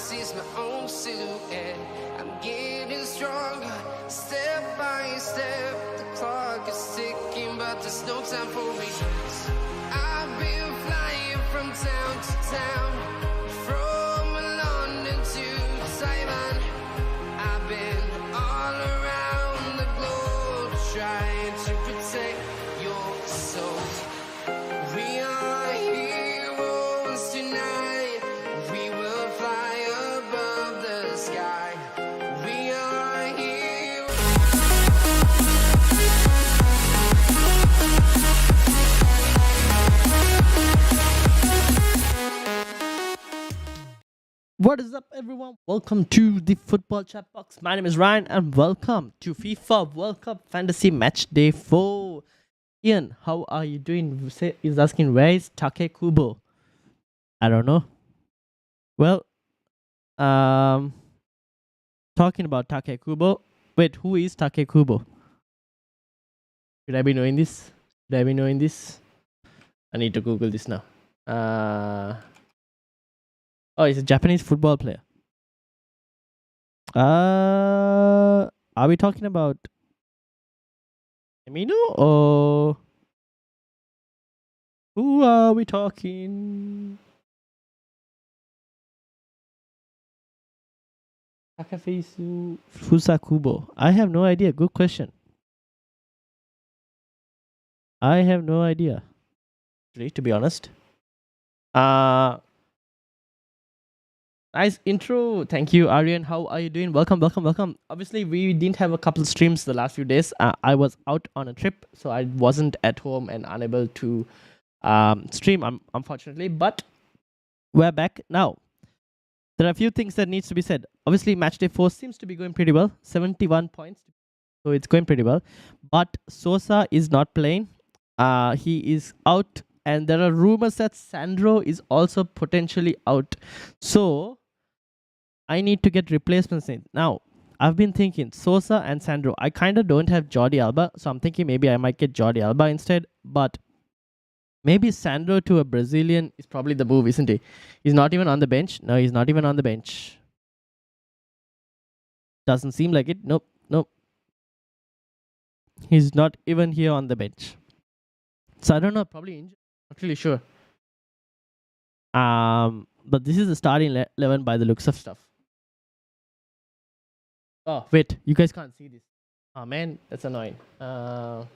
sees my own silhouette. I'm getting stronger, step by step. The clock is ticking, but there's no time for regrets. I've been flying from town to town, from London to Taiwan. I've been all around the globe trying to protect your soul. We are heroes tonight. We will fly above the sky. We are heroes. What is up, everyone? Welcome to the Football Chatbox. My name is Ryan, and welcome to FIFA World Cup Fantasy Match Day 4. Ian, how are you doing? Is asking, where is Take Kubo? I don't know. Well, talking about Take Kubo. Wait, who is Take Kubo? Should I be knowing this? I need to Google this now. Oh, he's a Japanese football player. Are we talking about Emino or who are we talking? Takafisu Fusakubo. I have no idea. Good question. I have no idea. Actually, to be honest. Nice intro. Thank you, Aryan. How are you doing? Welcome. Obviously, we didn't have a couple of streams the last few days. I was out on a trip, so I wasn't at home and unable to stream, unfortunately. But we're back now. There are a few things that needs to be said. Obviously, Matchday 4 seems to be going pretty well. 71 points. So it's going pretty well. But Sosa is not playing. He is out. And there are rumors that Sandro is also potentially out. So I need to get replacements in. Now, I've been thinking Sosa and Sandro. I kind of don't have Jordi Alba. So I'm thinking maybe I might get Jordi Alba instead. But maybe Sandro to a Brazilian is probably the move, isn't he? He's not even on the bench. No, he's not even on the bench. Doesn't seem like it. Nope. He's not even here on the bench. So I don't know. Probably injured. Not really sure. But this is the starting 11 by the looks of stuff. Oh, wait. You guys can't see this. Oh, man. That's annoying. How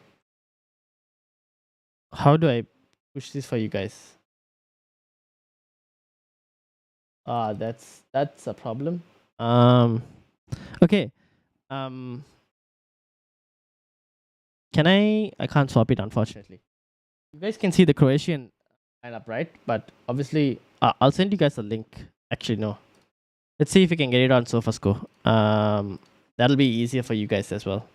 do I push this for you guys? That's a problem. Okay. Can I can't swap it, unfortunately. You guys can see the Croatian lineup, right? But obviously, I'll send you guys a link. Actually, no. Let's see if we can get it on SofaScore. That'll be easier for you guys as well.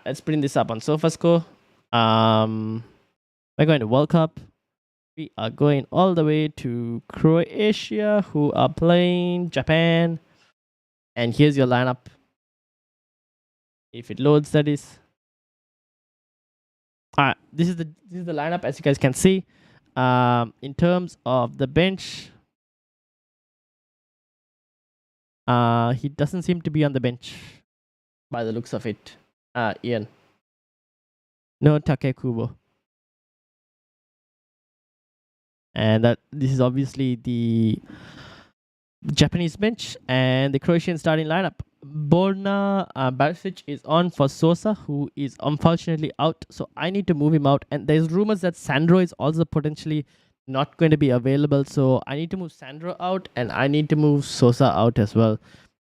Let's bring this up on SofaScore. We're going to World Cup. We are going all the way to Croatia, who are playing Japan. And here's your lineup. If it loads, that is. This is the lineup, as you guys can see. In terms of the bench, he doesn't seem to be on the bench by the looks of it. Ian, no Take Kubo, and this is obviously the Japanese bench and the Croatian starting lineup. Borna Barisic is on for Sosa, who is unfortunately out. So I need to move him out. And there's rumors that Sandro is also potentially not going to be available. So I need to move Sandro out and I need to move Sosa out as well.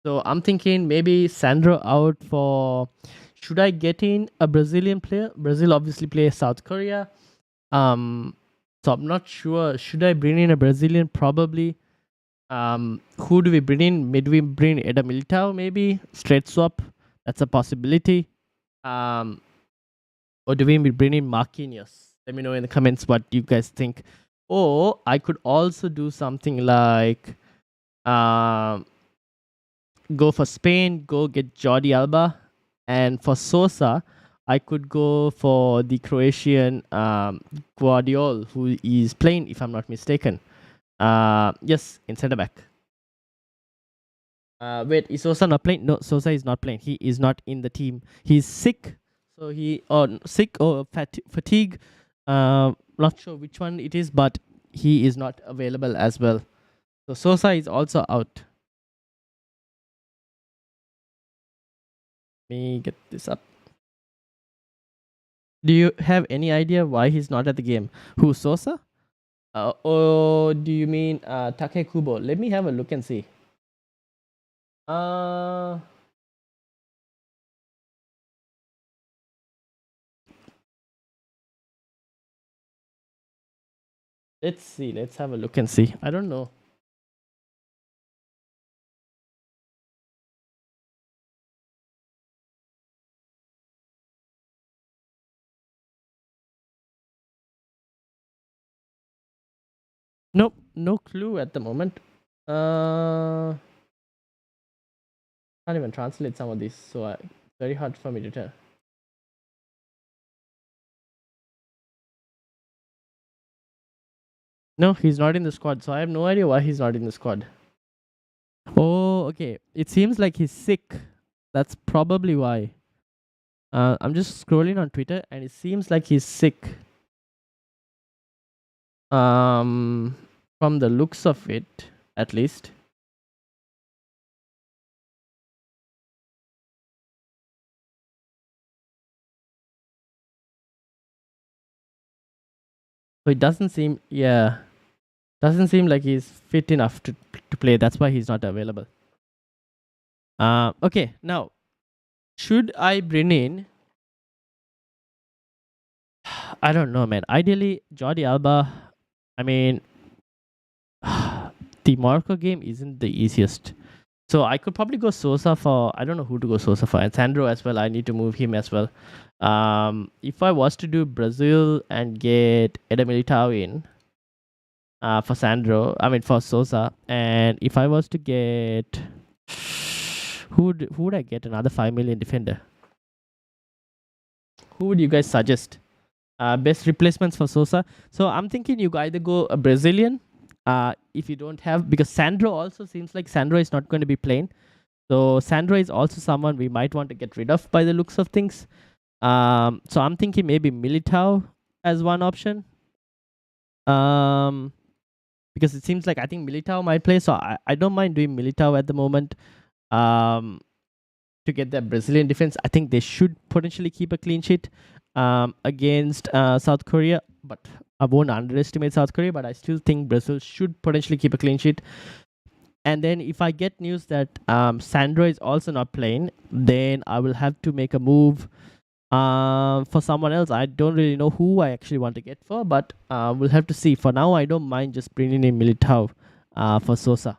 So I'm thinking maybe Sandro out for... Should I get in a Brazilian player? Brazil obviously plays South Korea. So I'm not sure. Should I bring in a Brazilian? Probably. Who do we bring in? Maybe we bring Eda Militao, maybe straight swap. That's a possibility. Or do we bring in Marquinhos? Let me know in the comments what you guys think. Or I could also do something like go for Spain, go get Jordi Alba, and for Sosa, I could go for the Croatian Guardiol, who is playing, if I'm not mistaken. Yes, in centre back. Wait, is Sosa not playing? No, Sosa is not playing. He is not in the team. He's sick. So he or sick or fatigue. Not sure which one it is, but he is not available as well. So Sosa is also out. Let me get this up. Do you have any idea why he's not at the game? Who, Sosa? Or do you mean Take Kubo? Let me have a look and see. Uh, let's see. Let's have a look and see. I don't know. Nope, no clue at the moment. Can't even translate some of these, so very hard for me to tell. No, he's not in the squad, so I have no idea why he's not in the squad. Oh, okay. It seems like he's sick. That's probably why. I'm just scrolling on Twitter, and it seems like he's sick. From the looks of it, at least. So it doesn't seem, yeah, doesn't seem like he's fit enough to play. That's why he's not available. Okay, now should I bring in? I don't know, man. Ideally, Jordi Alba. I mean, the Morocco game isn't the easiest. So I could probably go Sosa for, I don't know who to go Sosa for, and Sandro as well. I need to move him as well. If I was to do Brazil and get Eder Militao in for Sandro, I mean for Sosa, and if I was to get who would I get another 5 million defender? Who would you guys suggest? Best replacements for Sosa. So I'm thinking you either go a Brazilian, if you don't have, because Sandro also seems like Sandro is not going to be playing. So Sandro is also someone we might want to get rid of by the looks of things. So I'm thinking maybe Militao as one option. Because it seems like I think Militao might play, so I don't mind doing Militao at the moment. To get that Brazilian defense, I think they should potentially keep a clean sheet against South Korea, but I won't underestimate South Korea. But I still think Brazil should potentially keep a clean sheet. And then if I get news that Sandro is also not playing, then I will have to make a move for someone else. I don't really know who I actually want to get for, but we'll have to see. For now, I don't mind just bringing in Militao for Sosa.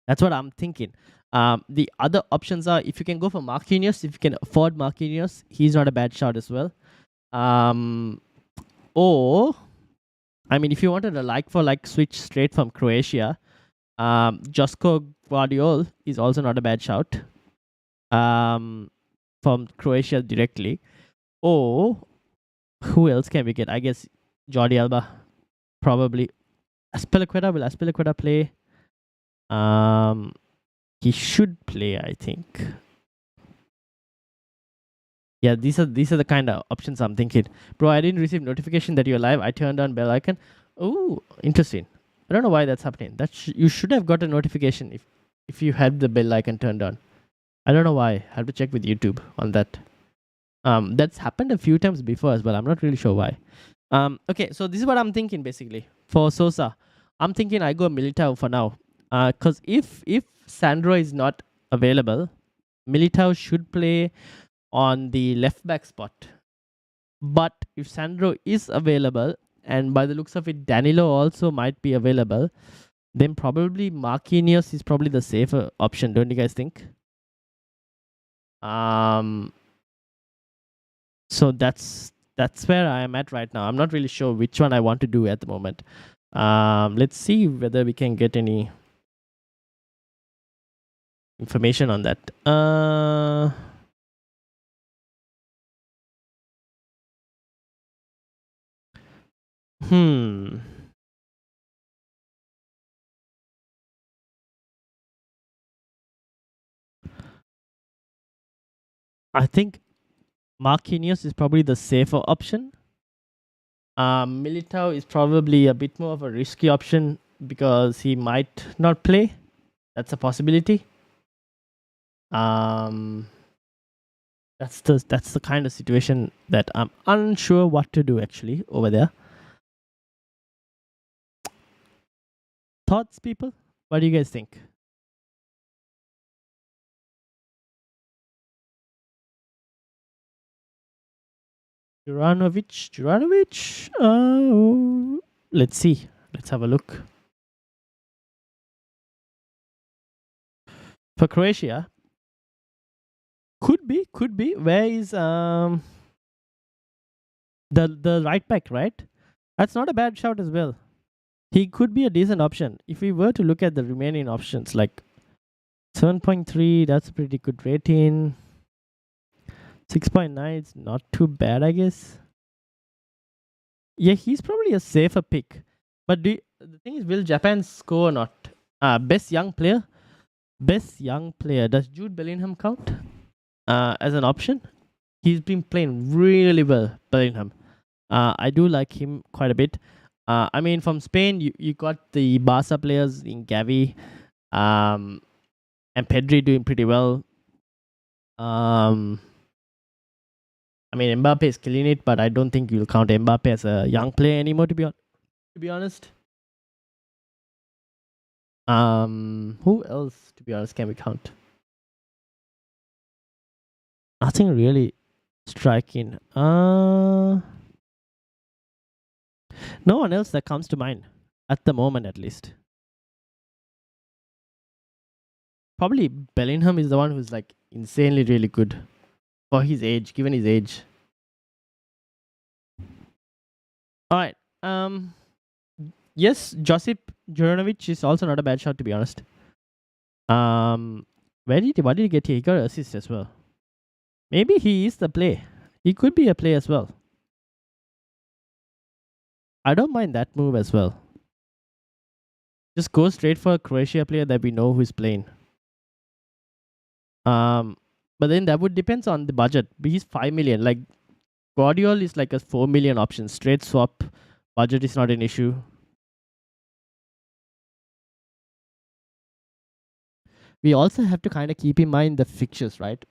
That's what I'm thinking. The other options are, if you can go for Marquinhos, if you can afford Marquinhos, he's not a bad shot as well. Or, I mean, if you wanted a like for like switch straight from Croatia, Josko Guardiol is also not a bad shout from Croatia directly. Or, who else can we get? I guess Jordi Alba, probably. Aspilicueta, will Aspilicueta play? He should play, I think. Yeah, these are the kind of options I'm thinking. Bro, I didn't receive notification that you're live. I turned on bell icon. Oh, interesting. I don't know why that's happening. You should have got a notification if you had the bell icon turned on. I don't know why. I have to check with YouTube on that. That's happened a few times before as well. I'm not really sure why. Okay, so this is what I'm thinking basically for Sosa. I'm thinking I go Militao for now. Because if Sandro is not available, Militao should play on the left back spot. But if Sandro is available, and by the looks of it, Danilo also might be available, then probably Marquinhos is probably the safer option, don't you guys think? So that's where I am at right now. I'm not really sure which one I want to do at the moment. Let's see whether we can get any information on that. I think Marquinhos is probably the safer option. Militao is probably a bit more of a risky option because he might not play. That's a possibility. Um, that's the kind of situation that I'm unsure what to do actually over there. Thoughts, people? What do you guys think? Juranovic. Oh, let's see. Let's have a look. For Croatia, could be. Where is the right back? Right, that's not a bad shout as well. He could be a decent option if we were to look at the remaining options. Like 7.3, that's a pretty good rating. 6.9, it's not too bad, I guess. Yeah, he's probably a safer pick. But the thing is, will Japan score or not? Best young player. Best young player. Does Jude Bellingham count as an option? He's been playing really well, Bellingham. I do like him quite a bit. I mean, from Spain, you got the Barca players in Gavi, and Pedri doing pretty well. I mean, Mbappe is killing it, but I don't think you'll count Mbappe as a young player anymore. To be honest. Who else? To be honest, can we count? Nothing really striking. No one else that comes to mind at the moment, at least. Probably Bellingham is the one who's like insanely really good for his age, given his age. All right. Yes, Josip Juranovic is also not a bad shot, to be honest. What did he get here? He got an assist as well. Maybe he is the play. He could be a play as well. I don't mind that move as well. Just go straight for a Croatia player that we know who's playing. But then that would depends on the budget. But he's 5 million. Like Guardiola is like a 4 million option. Straight swap. Budget is not an issue. We also have to kind of keep in mind the fixtures, right?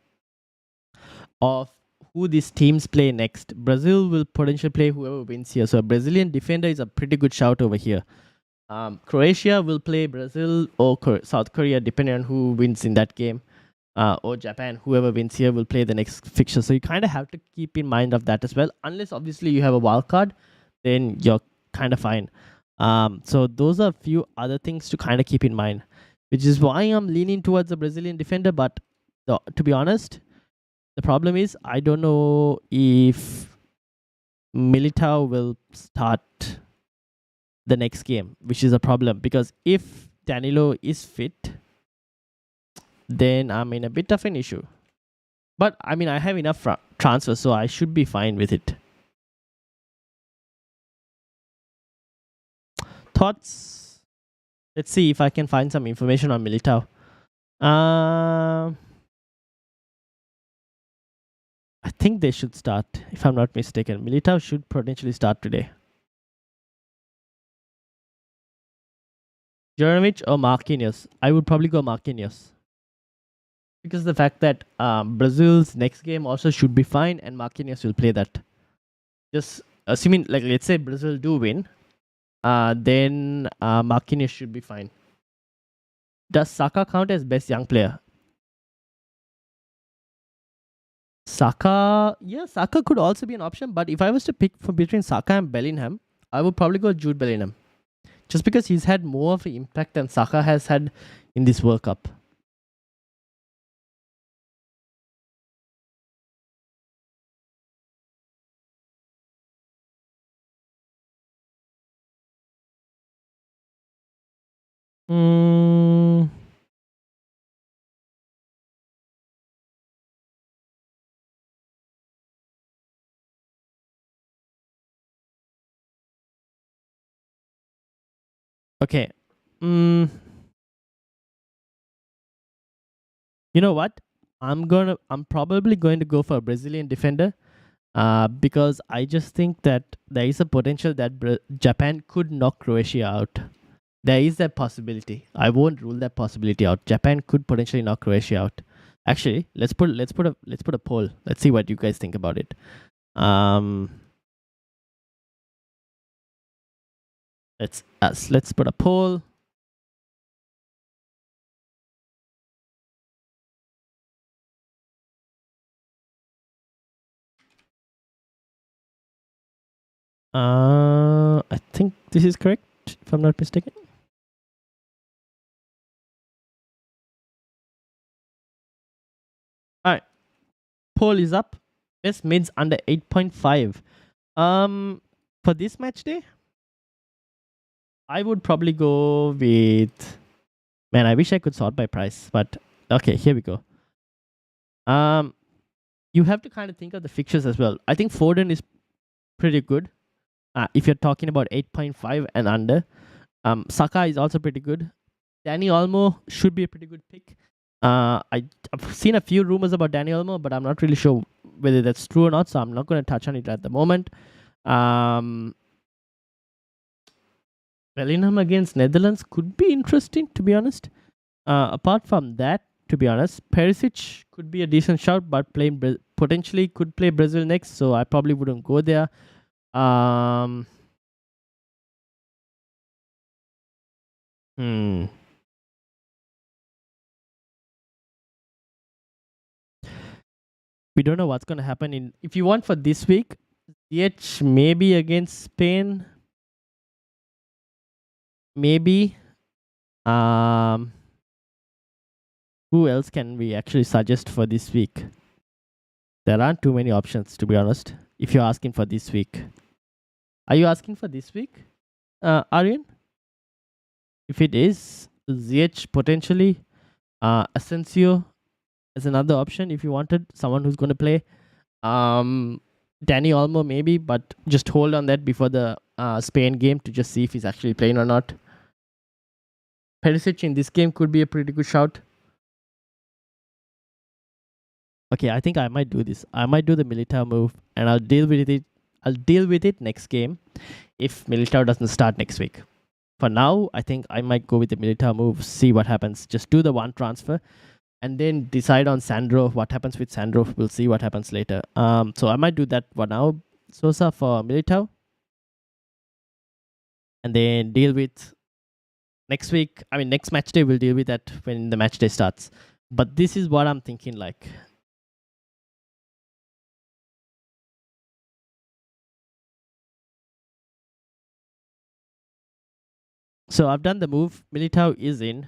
Of who these teams play next. Brazil will potentially play whoever wins here. So a Brazilian defender is a pretty good shout over here. Croatia will play Brazil or South Korea, depending on who wins in that game. Or Japan, whoever wins here will play the next fixture. So you kind of have to keep in mind of that as well. Unless obviously you have a wild card, then you're kind of fine. So those are a few other things to kind of keep in mind, which is why I'm leaning towards a Brazilian defender. But to be honest, the problem is I don't know if Militao will start the next game, which is a problem because if Danilo is fit, then I'm in a bit of an issue. But I mean, I have enough transfers, so I should be fine with it. Thoughts? Let's see if I can find some information on Militao. I think they should start, if I'm not mistaken. Militao should potentially start today. Juranovic or Marquinhos? I would probably go Marquinhos. Because of the fact that Brazil's next game also should be fine and Marquinhos will play that. Just assuming, like, let's say Brazil do win, then Marquinhos should be fine. Does Saka count as best young player? Saka, yeah, Saka could also be an option, but if I was to pick between Saka and Bellingham, I would probably go Jude Bellingham. Just because he's had more of an impact than Saka has had in this World Cup. Okay. You know what? I'm probably going to go for a Brazilian defender. Because I just think that there is a potential that Japan could knock Croatia out. There is that possibility. I won't rule that possibility out. Japan could potentially knock Croatia out. Actually, let's put a poll. Let's see what you guys think about it. Let's put a poll. I think this is correct, if I'm not mistaken. All right, poll is up. Best mids under 8.5. For this match day, I would probably go with. Man, I wish I could sort by price, but okay, here we go. You have to kind of think of the fixtures as well. I think Foden is pretty good. If you're talking about 8.5 and under, Saka is also pretty good. Danny Olmo should be a pretty good pick. I've seen a few rumors about Danny Olmo, but I'm not really sure whether that's true or not, so I'm not going to touch on it at the moment. Bellingham against Netherlands could be interesting, to be honest. Apart from that, to be honest, Perisic could be a decent shout, but potentially could play Brazil next, so I probably wouldn't go there. We don't know what's going to happen if you want for this week. Ziyech maybe against Spain. Maybe. Who else can we actually suggest for this week? There aren't too many options, to be honest, if you're asking for this week. Are you asking for this week, Aryan? If it is, Ziyech potentially. Asensio is another option if you wanted someone who's going to play. Danny Olmo maybe, but just hold on that before the Spain game to just see if he's actually playing or not. Perisic in this game could be a pretty good shout. Okay, I think I might do this. I might do the Militao move, and I'll deal with it next game if Militao doesn't start next week. For now, I think I might go with the Militao move, see what happens. Just do the one transfer, and then decide on Sandro. What happens with Sandro? We'll see what happens later. So I might do that for now. Sosa for Militao, and then deal with next week. I mean, next match day we'll deal with that when the match day starts. But this is what I'm thinking like. So I've done the move. Militao is in.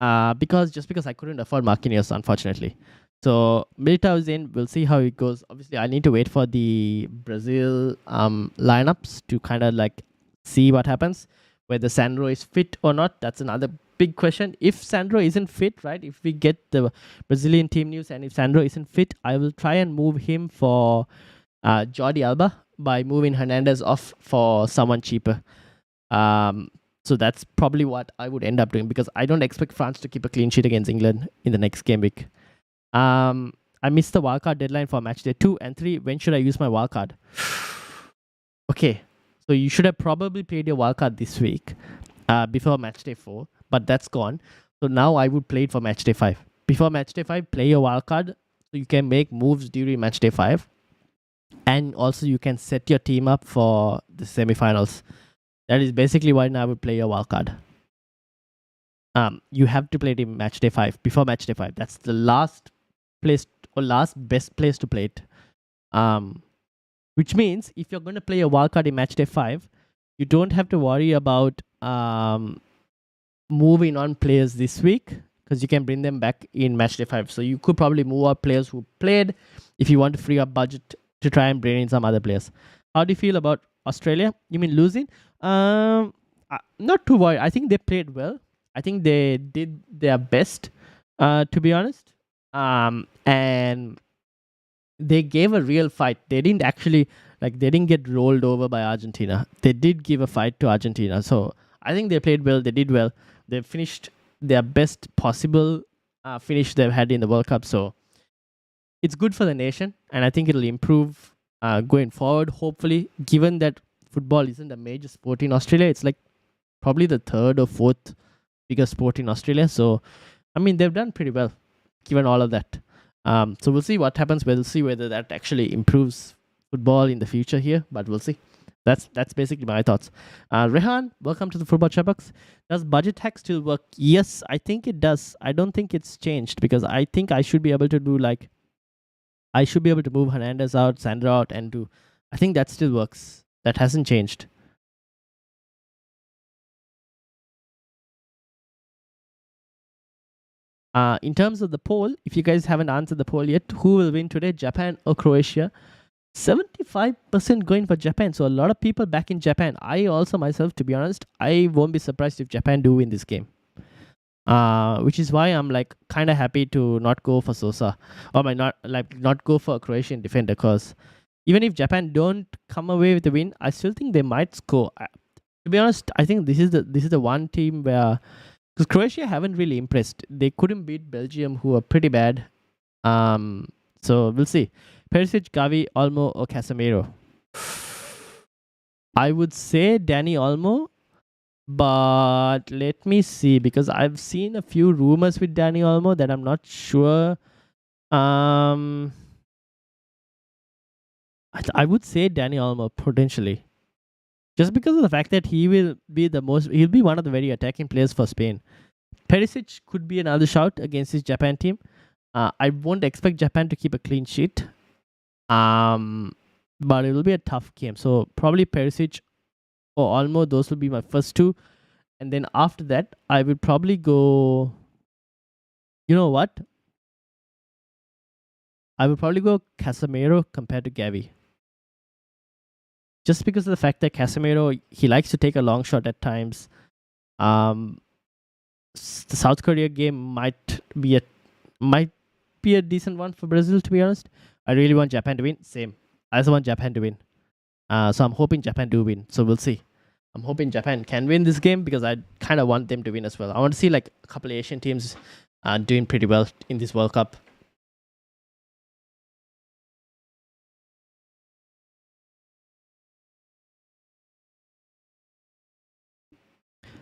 Because I couldn't afford Marquinhos, unfortunately. So Militao is in. We'll see how it goes. Obviously, I need to wait for the Brazil lineups to kind of like see what happens. Whether Sandro is fit or not, that's another big question. If Sandro isn't fit, right? If we get the Brazilian team news and if Sandro isn't fit, I will try and move him for Jordi Alba by moving Hernandez off for someone cheaper. So that's probably what I would end up doing because I don't expect France to keep a clean sheet against England in the next game week. I missed the wildcard deadline for match day 2 and 3. When should I use my wildcard? Okay, so you should have probably played your wildcard this week before match day 4, but that's gone. So now I would play it for match day 5. Before match day 5, play your wildcard so you can make moves during match day 5. And also you can set your team up for the semifinals. That is basically why now I would play your wildcard. You have to play it in match day 5 before match day 5. That's the last place or last best place to play it. Which means if you're going to play a wildcard in match day 5, you don't have to worry about moving on players this week because you can bring them back in match day 5. So you could probably move out players who played if you want to free up budget to try and bring in some other players. How do you feel about Australia? You mean losing? Not too worried. I think they played well. I think they did their best, to be honest. And they gave a real fight. They didn't actually they didn't get rolled over by Argentina. They did give a fight to Argentina. So I think they played well. They did well. They finished their best possible finish they've had in the World Cup. So it's good for the nation, and I think it'll improve going forward. Hopefully, given that football isn't a major sport in Australia, it's like probably the third or fourth biggest sport in Australia. So, I mean, they've done pretty well given all of that. So we'll see what happens. We'll see whether that actually improves football in the future here, but we'll see. That's basically my thoughts. Rehan, welcome to the Football Chatbox. Does budget hack still work? Yes, I think it does. I don't think it's changed because I think I should be able to do like I should be able to move Hernandez out, Sandra out, and do. I think that still works. That hasn't changed. In terms of the poll, if you guys haven't answered the poll yet, who will win today, Japan or Croatia? 75% going for Japan. So a lot of people back in Japan. I also myself, to be honest, I won't be surprised if Japan do win this game. Which is why I'm like kind of happy to not go for Sosa, or not go for a Croatian defender, because even if Japan don't come away with the win, I still think they might score. To be honest, I think this is the one team where, because Croatia haven't really impressed. They couldn't beat Belgium, who are pretty bad. So we'll see. Perisic, Gavi, Olmo, or Casemiro. I would say Danny Olmo, but let me see, because I've seen a few rumors with Danny Olmo that I'm not sure. I would say Danny Olmo potentially, just because of the fact that he'll be one of the very attacking players for Spain. Perisic could be another shout against his Japan team. I won't expect Japan to keep a clean sheet. But it will be a tough game. So probably Perisic or Olmo, those will be my first two. And then after that, I will probably go. You know what? I will probably go Casemiro compared to Gavi. Just because of the fact that Casemiro, he likes to take a long shot at times. The South Korea game might be a decent one for Brazil, to be honest. I really want Japan to win. Same. I also want Japan to win. So I'm hoping Japan do win. So we'll see. I'm hoping Japan can win this game because I kind of want them to win as well. I want to see like a couple of Asian teams doing pretty well in this World Cup.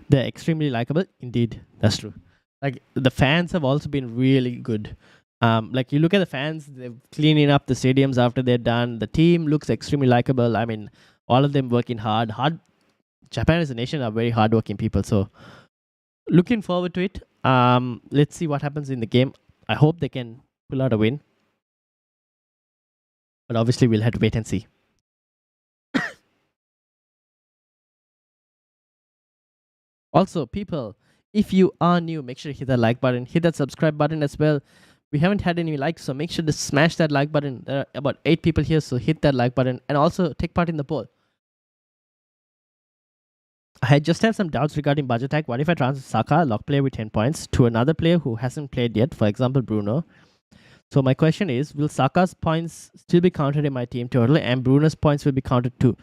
They're extremely likable. Indeed, that's true. Like the fans have also been really good. Like you look at the fans, they're cleaning up the stadiums after they're done. The team looks extremely likable. I mean, all of them working hard. Japan as a nation are very hardworking people. So looking forward to it. Let's see what happens in the game. I hope they can pull out a win. But obviously, we'll have to wait and see. Also, people, if you are new, make sure to hit that like button, hit that subscribe button as well. We haven't had any likes, so make sure to smash that like button. There are about 8 people here, so hit that like button and also take part in the poll. I just have some doubts regarding budget tag. What if I transfer Saka, lock player with 10 points, to another player who hasn't played yet, for example, Bruno? So my question is, will Saka's points still be counted in my team total and Bruno's points will be counted too?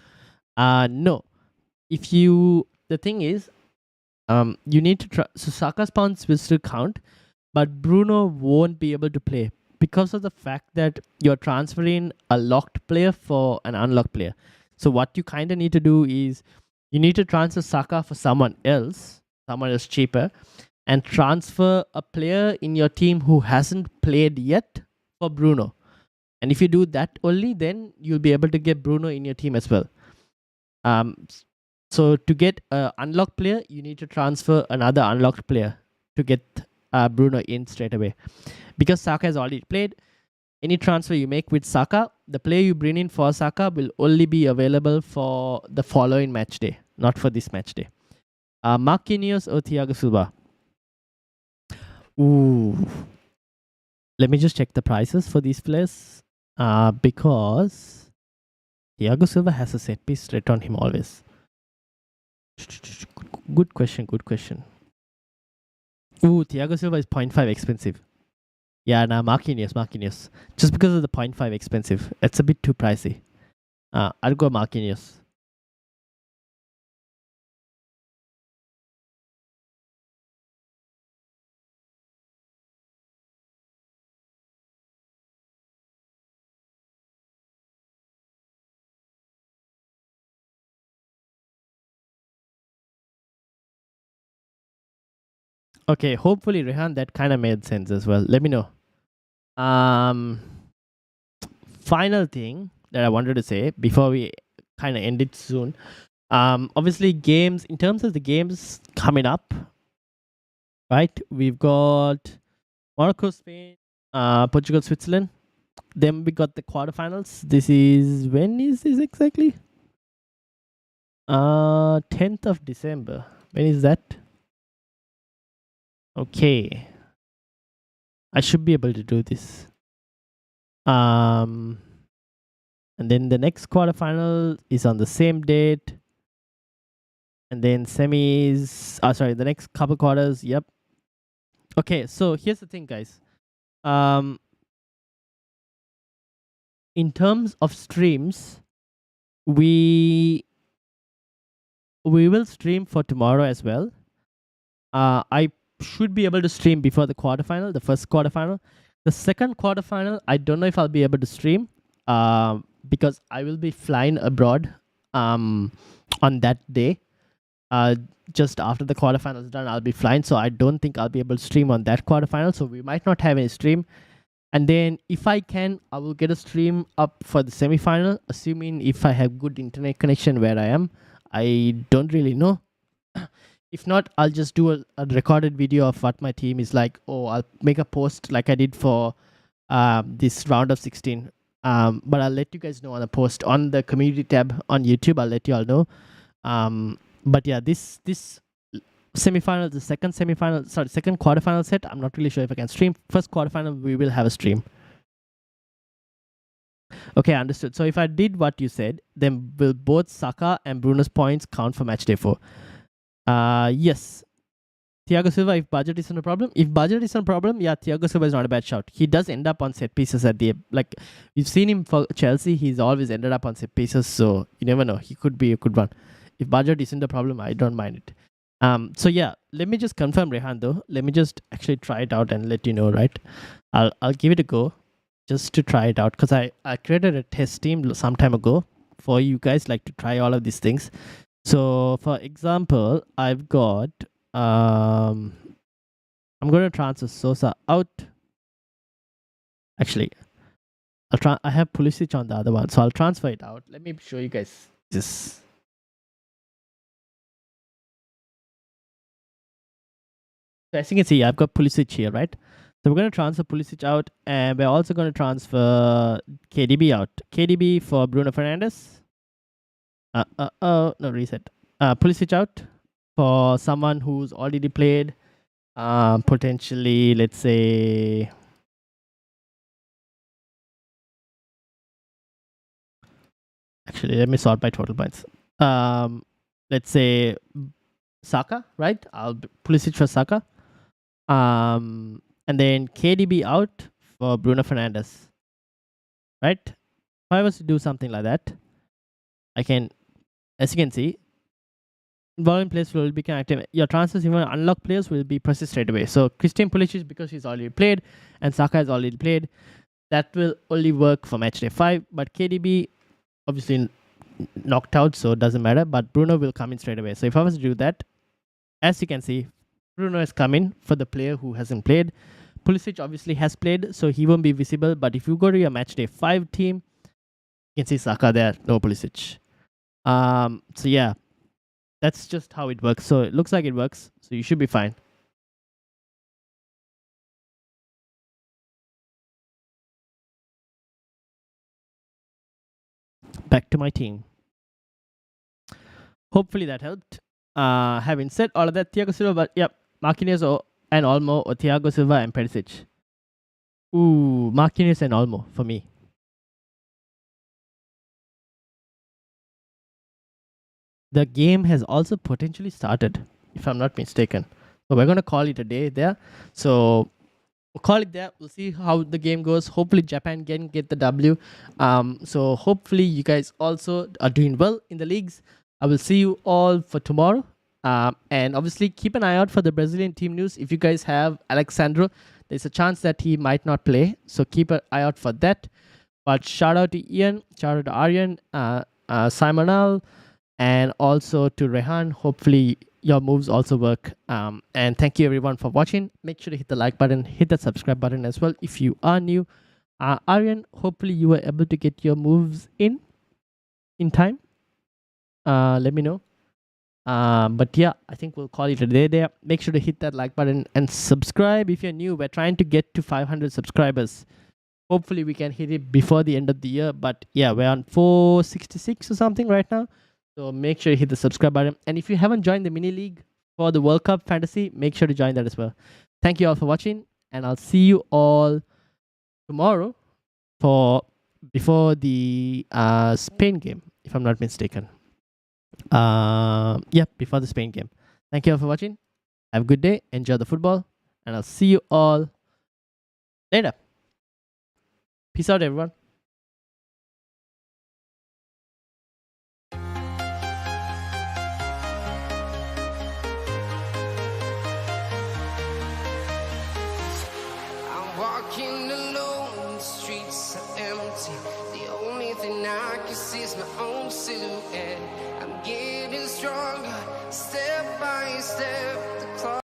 No. The thing is, you need to so Saka's points will still count, but Bruno won't be able to play because of the fact that you're transferring a locked player for an unlocked player. So what you kind of need to do is you need to transfer Saka for someone else cheaper, and transfer a player in your team who hasn't played yet for Bruno. And if you do that only, then you'll be able to get Bruno in your team as well. So to get an unlocked player, you need to transfer another unlocked player to get Bruno in straight away. Because Saka has already played, any transfer you make with Saka, the player you bring in for Saka will only be available for the following match day, not for this match day. Marquinhos or Thiago Silva? Ooh. Let me just check the prices for these players. Because Thiago Silva has a set piece straight on him always. Good question. Ooh, Thiago Silva is 0.5 expensive. Yeah, nah, Marquinhos. Just because of the 0.5 expensive. It's a bit too pricey. I'll go Marquinhos. Okay, hopefully Rehan, that kind of made sense as well. Let me know. Final thing that I wanted to say before we kind of end it soon. Obviously games, in terms of the games coming up, right? We've got Morocco, Spain, Portugal, Switzerland. Then we got the quarterfinals. This is, when is this exactly? 10th of December. When is that? Okay. I should be able to do this. And then the next quarterfinal is on the same date. And then semis, the next couple quarters. Yep. Okay, so here's the thing, guys. In terms of streams, we will stream for tomorrow as well. I should be able to stream before the quarterfinal, the first quarterfinal. The second quarterfinal, I don't know if I'll be able to stream because I will be flying abroad on that day. Just after the quarterfinal is done, I'll be flying. So I don't think I'll be able to stream on that quarterfinal. So we might not have any stream. And then if I can, I will get a stream up for the semifinal, assuming if I have good internet connection where I am. I don't really know. If not, I'll just do a recorded video of what my team is like. Or I'll make a post like I did for this round of 16. But I'll let you guys know on a post on the community tab on YouTube. I'll let you all know. But yeah, this semifinal, the second quarterfinal set, I'm not really sure if I can stream. First quarterfinal, we will have a stream. Okay, understood. So if I did what you said, then will both Saka and Bruno's points count for match day 4? Yes. Thiago Silva, if budget isn't a problem. If budget isn't a problem, yeah, Thiago Silva is not a bad shout. He does end up on set pieces at the, like, we've seen him for Chelsea. He's always ended up on set pieces, so you never know. He could be a good one. If budget isn't a problem, I don't mind it. So yeah, let me just confirm Rehan though. Let me just actually try it out and let you know, right? I'll give it a go just to try it out because I created a test team some time ago for you guys, like, to try all of these things. So for example, I've got I'm going to transfer Sosa out. Actually, I have Pulisic on the other one, so I'll transfer it out. Let me show you guys this. So as you can see, I've got Pulisic here, right? So we're going to transfer Pulisic out, and we're also going to transfer KDB out. KDB for Bruno Fernandes. No, reset. Pulisic out for someone who's already played. Potentially, let's say... Actually, let me sort by total points. Let's say Saka, right? I'll Pulisic for Saka. And then KDB out for Bruno Fernandes, right? If I was to do something like that, I can, as you can see, involving players will be connected. Your transfers, even unlocked players, will be processed straight away. So Christian Pulisic, because he's already played, and Saka has already played, that will only work for matchday 5. But KDB, obviously knocked out, so it doesn't matter. But Bruno will come in straight away. So if I was to do that, as you can see, Bruno is coming for the player who hasn't played. Pulisic obviously has played, so he won't be visible. But if you go to your matchday 5 team, you can see Saka there, no Pulisic. So yeah, that's just how it works. So it looks like it works. So you should be fine. Back to my team. Hopefully that helped. Having said all of that, Thiago Silva, but yep, Marquinhos and Olmo, or Thiago Silva and Perisic. Ooh, Marquinhos and Olmo for me. The game has also potentially started, if I'm not mistaken. So we're going to call it a day there. So we'll call it there. We'll see how the game goes. Hopefully Japan can get the W. So hopefully you guys also are doing well in the leagues. I will see you all for tomorrow. And obviously keep an eye out for the Brazilian team news. If you guys have Alexandro, there's a chance that he might not play. So keep an eye out for that. But shout out to Ian, shout out to Aryan, Simonal, and also to Rehan. Hopefully your moves also work. And thank you everyone for watching. Make sure to hit the like button, hit the subscribe button as well if you are new. Aryan, hopefully you were able to get your moves in time. Let me know. But yeah, I think we'll call it a day there. Make sure to hit that like button and subscribe if you're new. We're trying to get to 500 subscribers. Hopefully we can hit it before the end of the year. But yeah, we're on 466 or something right now. So make sure you hit the subscribe button. And if you haven't joined the mini league for the World Cup Fantasy, make sure to join that as well. Thank you all for watching, and I'll see you all tomorrow before the Spain game, if I'm not mistaken. Yeah, before the Spain game. Thank you all for watching. Have a good day. Enjoy the football, and I'll see you all later. Peace out, everyone. I'm walking alone, the streets are empty. The only thing I can see is my own silhouette. I'm getting stronger, step by step. The clock